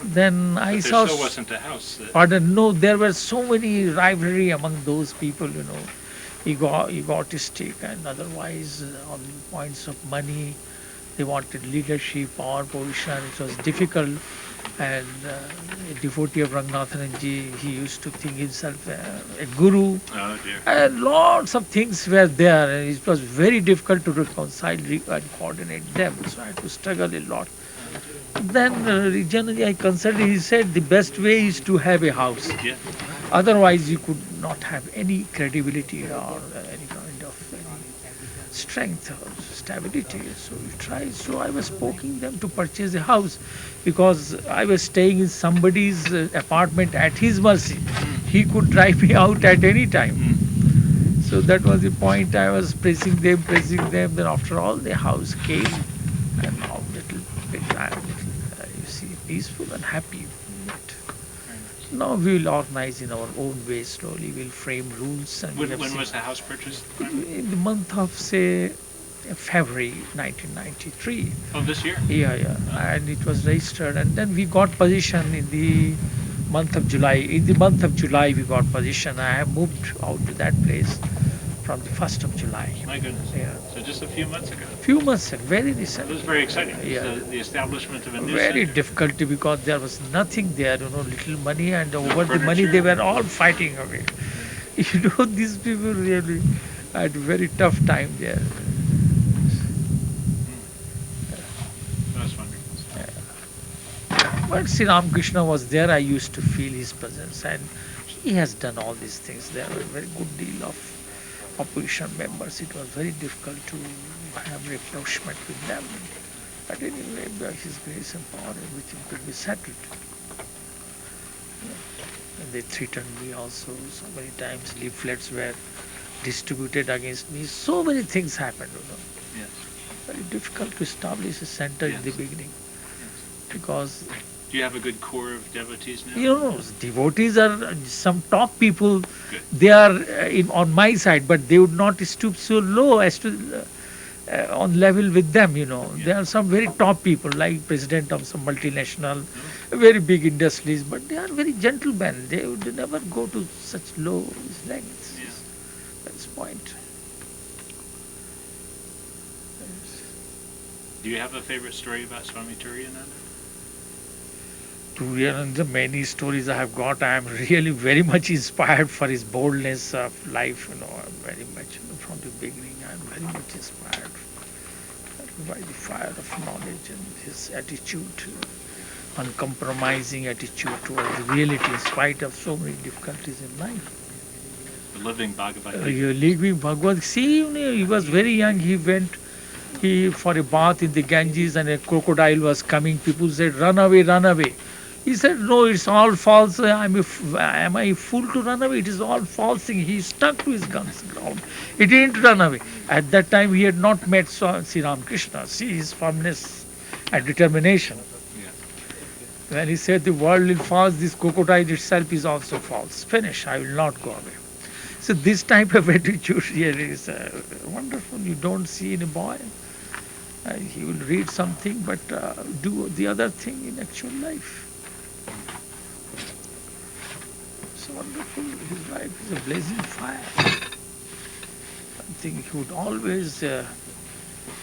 Then I But saw. There still wasn't a house. Pardon, no, there were so many rivalry among those people, egotistic and otherwise on points of money. They wanted leadership or position. It was difficult. And a devotee of Raghunathanji, he used to think himself a guru. Oh dear. And lots of things were there. And it was very difficult to reconcile and coordinate them. So I had to struggle a lot. Then regionally I considered, he said, the best way is to have a house. Yeah. Otherwise you could not have any credibility or any kind of strength or stability. So we tried. So I was poking them to purchase a house because I was staying in somebody's apartment at his mercy. He could drive me out at any time. So that was the point. I was pressing them. Then after all, the house came, and now little bit, you see, peaceful and happy. Now we will organize in our own way slowly. We'll frame rules. And When was the house purchased? In the month of, say, February 1993. Oh, this year? Yeah. And it was registered. And then we got possession in the month of July. In the month of July, we got possession. I have moved out to that place from the 1st of July. My goodness. Yeah. So just a few months ago. Few months ago, very recent. It was very exciting. Yeah. The establishment of a new Very center. difficult because there was nothing there, little money, and over the money furniture. they were all fighting away. These people really had a very tough time there. That's wonderful. When Sri Ramakrishna was there, I used to feel his presence, and he has done all these things. There were a very good deal of opposition members. It was very difficult to have rapprochement with them. But anyway, by his grace and power, everything could be settled. And they threatened me also. So many times leaflets were distributed against me. So many things happened. Yes. Very difficult to establish a center in the beginning. Because Do you have a good core of devotees now? devotees are some top people. Good. They are on my side, but they would not stoop so low as to on level with them. There are some very top people, like president of some multinational, very big industries, but they are very gentlemen. They would never go to such low lengths. Yeah. That's the point. Do you have a favorite story about Swami Turiyananda? Turiyananda, many stories I have got. I am really very much inspired for his boldness of life. Very much from the beginning. I am very much inspired by the fire of knowledge and his attitude, uncompromising attitude towards the reality in spite of so many difficulties in life. The living Bhagavad Gita. Living Bhagavad. See, he was very young. He went for a bath in the Ganges, and a crocodile was coming. People said, "Run away, run away." He said, "No, it's all false. Am I a fool to run away? It is all false thing." He stuck to his guns ground. He didn't run away. At that time, he had not met Sri Ramakrishna. See his firmness and determination. Yes. When he said, "The world will false, this crocodile itself is also false. Finish, I will not go away." So this type of attitude really is wonderful. You don't see in a boy. He will read something, but do the other thing in actual life. So wonderful. His life is a blazing fire. I think he would always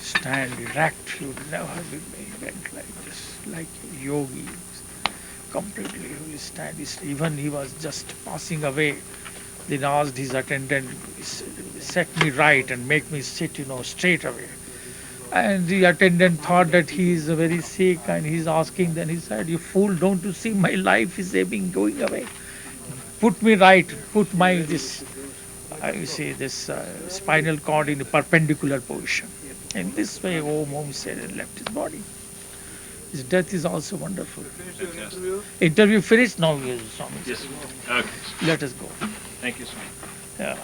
stand erect. He would never be bent like this, like a yogi. Completely, he will stand. Even he was just passing away Then asked his attendant, set me right and make me sit, straight away. And the attendant thought that he is very sick and he's asking, then he said, "You fool, don't you see my life is ebbing, going away? Put me right, put my this spinal cord in a perpendicular position." In this way, Om said and left his body. His death is also wonderful. Interview finished? Now, yes, Swami. Yes. Okay. Let us go. Thank you, Swami. Yeah.